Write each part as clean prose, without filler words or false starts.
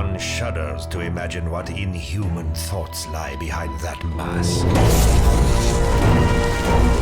One shudders to imagine what inhuman thoughts lie behind that mask.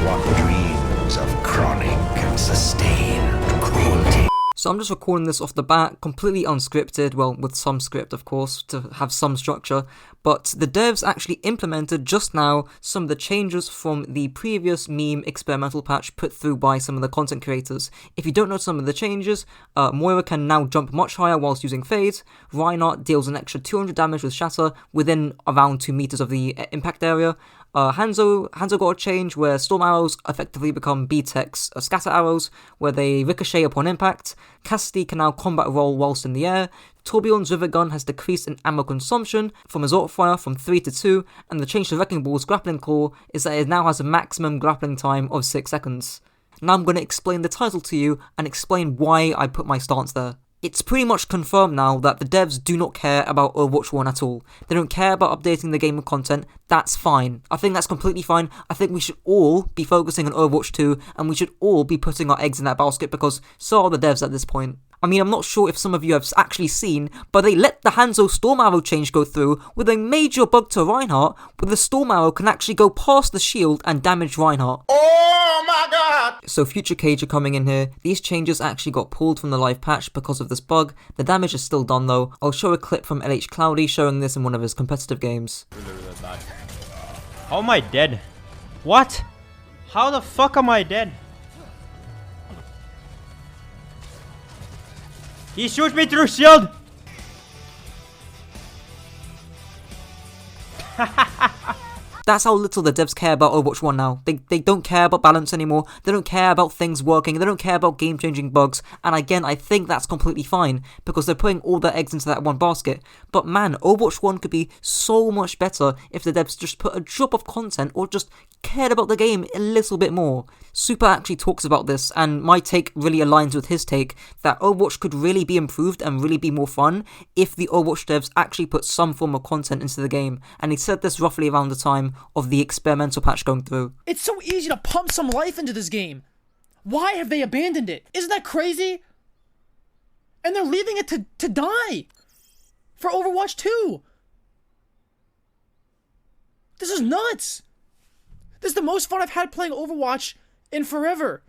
One dreams of chronic and sustained cruelty. So I'm just recording this off the bat, completely unscripted, well, with some script of course, to have some structure, but the devs actually implemented just now some of the changes from the previous meme experimental patch put through by some of the content creators. If you don't know some of the changes, Moira can now jump much higher whilst using Fade, Reinhardt deals an extra 200 damage with Shatter within around 2 meters of the impact area. HANZO got a change where storm arrows effectively become B-Tech's scatter arrows, where they ricochet upon impact. Cassidy can now combat roll whilst in the air. Tourbillon's rivet gun has decreased in ammo consumption from his auto fire from 3 to 2, and the change to Wrecking Ball's grappling claw is that it now has a maximum grappling time of 6 seconds. Now I'm going to explain the title to you and explain why I put my stance there. It's pretty much confirmed now that the devs do not care about Overwatch 1 at all. They don't care about updating the game with content. That's fine. I think that's completely fine. I think we should all be focusing on Overwatch 2, and we should all be putting our eggs in that basket because so are the devs at this point. I mean, I'm not sure if some of you have actually seen, but they let the HANZO Storm Arrow change go through with a major bug to Reinhardt, where the Storm Arrow can actually go past the shield and damage Reinhardt. Oh my god! So Future Cage are coming in here. These changes actually got pulled from the live patch because of this bug. The damage is still done though. I'll show a clip from LH Cloudy showing this in one of his competitive games. How am I dead? What? How the fuck am I dead? He shoots me through shield! That's how little the devs care about Overwatch 1 now. They don't care about balance anymore, they don't care about things working, they don't care about game-changing bugs, and again, I think that's completely fine, because they're putting all their eggs into that one basket. But man, Overwatch 1 could be so much better if the devs just put a drop of content, or just cared about the game a little bit more. Super actually talks about this, and my take really aligns with his take, that Overwatch could really be improved and really be more fun if the Overwatch devs actually put some form of content into the game, and he said this roughly around the time of the experimental patch going through. It's so easy to pump some life into this game. Why have they abandoned it? Isn't that crazy? And they're leaving it to die for Overwatch 2. This is nuts. This is the most fun I've had playing Overwatch in forever.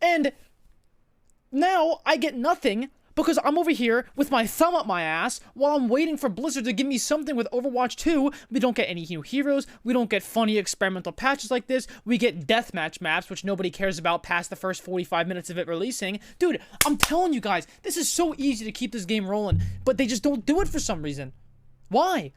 And now I get nothing because I'm over here with my thumb up my ass while I'm waiting for Blizzard to give me something with Overwatch 2. We don't get any new heroes. We don't get funny experimental patches like this. We get deathmatch maps, which nobody cares about past the first 45 minutes of it releasing. Dude, I'm telling you guys, this is so easy to keep this game rolling, but they just don't do it for some reason. Why?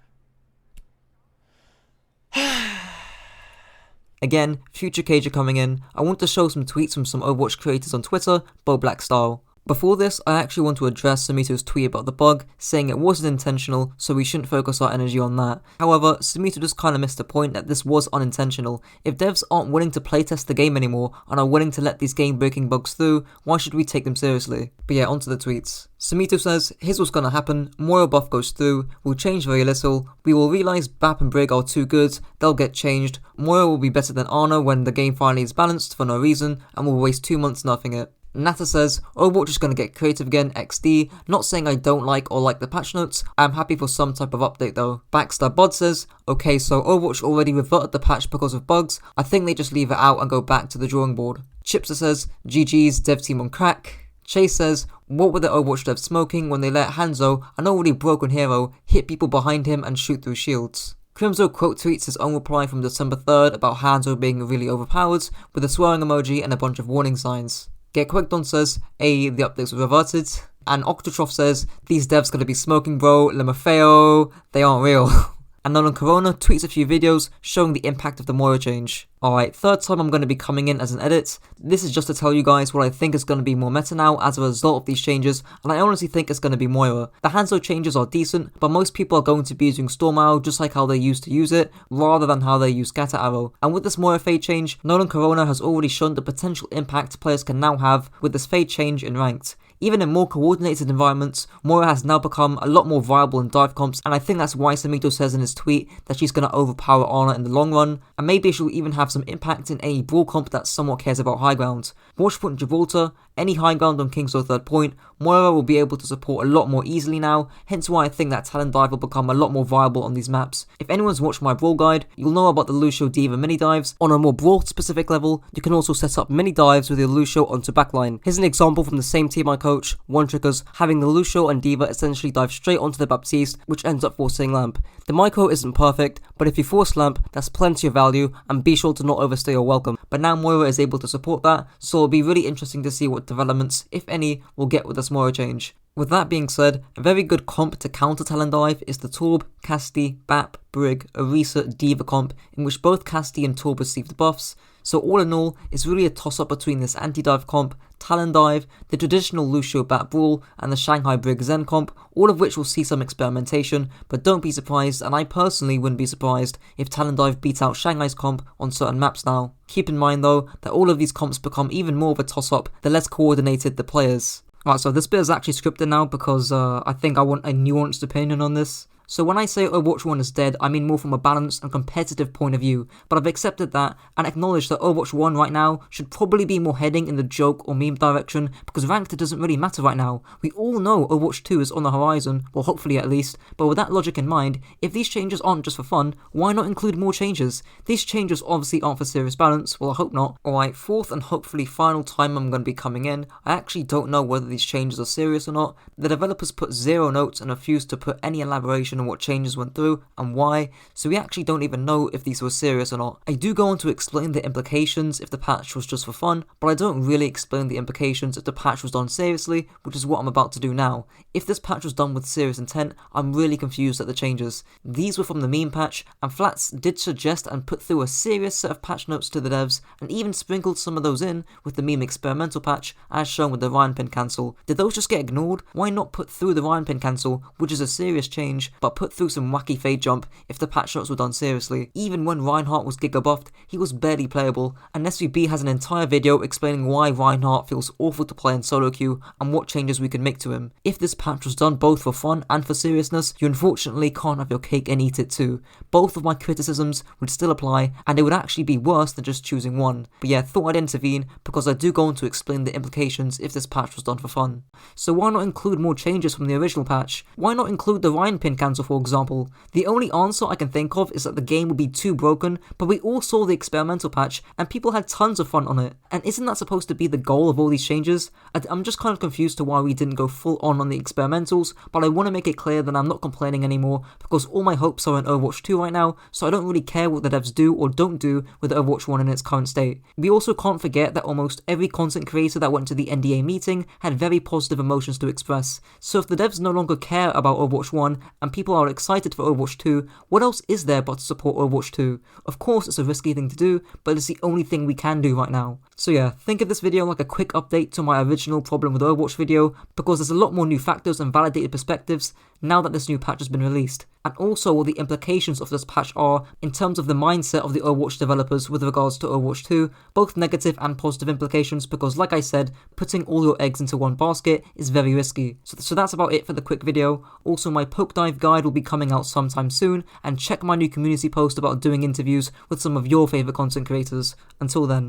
Again, Future Cage are coming in. I want to show some tweets from some Overwatch creators on Twitter, Bo Black style. Before this, I actually want to address Sumito's tweet about the bug, saying it wasn't intentional, so we shouldn't focus our energy on that. However, Sumito just kinda missed the point that this was unintentional. If devs aren't willing to playtest the game anymore, and are willing to let these game-breaking bugs through, why should we take them seriously? But yeah, onto the tweets. Sumito says, here's what's gonna happen, Moira buff goes through, we'll change very little, we will realise Bap and Brig are too good, they'll get changed, Moira will be better than Ana when the game finally is balanced for no reason, and we'll waste 2 months nerfing it. Natter says, Overwatch is going to get creative again, XD, not saying I don't like or like the patch notes, I'm happy for some type of update though. Baxter Bod says, okay, so Overwatch already reverted the patch because of bugs, I think they just leave it out and go back to the drawing board. Chipster says, GG's, dev team on crack. Chase says, what were the Overwatch devs smoking when they let HANZO, an already broken hero, hit people behind him and shoot through shields? Crimzo quote tweets his own reply from December 3rd about HANZO being really overpowered, with a swearing emoji and a bunch of warning signs. Get Quick Don says, the updates were reverted. And Octotrough says, these devs gotta be smoking bro, Lemafeo, they aren't real. And Nolan Corona tweets a few videos showing the impact of the Moira change. Alright, third time I'm going to be coming in as an edit. This is just to tell you guys what I think is going to be more meta now as a result of these changes, and I honestly think it's going to be Moira. The HANZO changes are decent, but most people are going to be using Storm Arrow just like how they used to use it, rather than how they use katteow. And with this Moira fade change, Nolan Corona has already shown the potential impact players can now have with this fade change in ranked. Even in more coordinated environments, Moira has now become a lot more viable in dive comps, and I think that's why Sumito says in his tweet that she's going to overpower Ana in the long run, and maybe she'll even have some impact in any brawl comp that somewhat cares about high ground. Watchpoint Gibraltar, any high ground on King's Row 3rd Point, Moira will be able to support a lot more easily now, hence why I think that Talon Dive will become a lot more viable on these maps. If anyone's watched my Brawl guide, you'll know about the Lucio D.Va mini dives. On a more Brawl specific level, you can also set up mini dives with your Lucio onto backline. Here's an example from the same team I coach, One Trickers, having the Lucio and D.Va essentially dive straight onto the Baptiste, which ends up forcing Lamp. The micro isn't perfect, but if you force Lamp, that's plenty of value, and be sure to not overstay your welcome. But now Moira is able to support that, so it'll be really interesting to see what developments, if any, we'll get with this Moira change. With that being said, a very good comp to counter Talon Dive is the Torb, Casti, Bap, Brig, Orisa, D.Va comp, in which both Casti and Torb received buffs. So all in all, it's really a toss-up between this anti-dive comp, Talon Dive, the traditional Lucio Bat Brawl, and the Shanghai Brig Zen comp, all of which will see some experimentation, but don't be surprised, and I personally wouldn't be surprised, if Talon Dive beats out Shanghai's comp on certain maps now. Keep in mind though, that all of these comps become even more of a toss-up the less coordinated the players. Right, so this bit is actually scripted now because I think I want a nuanced opinion on this. So when I say Overwatch 1 is dead, I mean more from a balanced and competitive point of view, but I've accepted that and acknowledged that Overwatch 1 right now should probably be more heading in the joke or meme direction, because ranked doesn't really matter right now. We all know Overwatch 2 is on the horizon, well hopefully at least, but with that logic in mind, if these changes aren't just for fun, why not include more changes? These changes obviously aren't for serious balance, well I hope not. Alright, fourth and hopefully final time I'm going to be coming in, I actually don't know whether these changes are serious or not. The developers put 0 notes and refused to put any elaboration on what changes went through and why, so we actually don't even know if these were serious or not. I do go on to explain the implications if the patch was just for fun, but I don't really explain the implications if the patch was done seriously, which is what I'm about to do now. If this patch was done with serious intent, I'm really confused at the changes. These were from the meme patch, and Flats did suggest and put through a serious set of patch notes to the devs, and even sprinkled some of those in with the meme experimental patch, as shown with the Ryan pin cancel. Did those just get ignored? Why not put through the Ryan pin cancel, which is a serious change, but put through some wacky fade jump if the patch notes were done seriously? Even when Reinhardt was giga buffed, he was barely playable, and SVB has an entire video explaining why Reinhardt feels awful to play in solo queue and what changes we could make to him. If this patch was done both for fun and for seriousness, you unfortunately can't have your cake and eat it too. Both of my criticisms would still apply, and it would actually be worse than just choosing one. But yeah, thought I'd intervene because I do go on to explain the implications if this patch was done for fun. So why not include more changes from the original patch? Why not include the Ryan pin cancel, for example? The only answer I can think of is that the game would be too broken, but we all saw the experimental patch and people had tons of fun on it. And isn't that supposed to be the goal of all these changes? I'm just kind of confused to why we didn't go full on the experimentals, but I want to make it clear that I'm not complaining anymore because all my hopes are in Overwatch 2 right now, so I don't really care what the devs do or don't do with Overwatch 1 in its current state. We also can't forget that almost every content creator that went to the NDA meeting had very positive emotions to express. So if the devs no longer care about Overwatch 1 and people are excited for Overwatch 2, what else is there but to support Overwatch 2? Of course it's a risky thing to do, but it's the only thing we can do right now. So yeah, think of this video like a quick update to my original problem with Overwatch video, because there's a lot more new factors and validated perspectives now that this new patch has been released. And also what the implications of this patch are in terms of the mindset of the Overwatch developers with regards to Overwatch 2, both negative and positive implications, because like I said, putting all your eggs into one basket is very risky. So that's about it for the quick video. Also my poke dive guide will be coming out sometime soon, and check my new community post about doing interviews with some of your favourite content creators. Until then.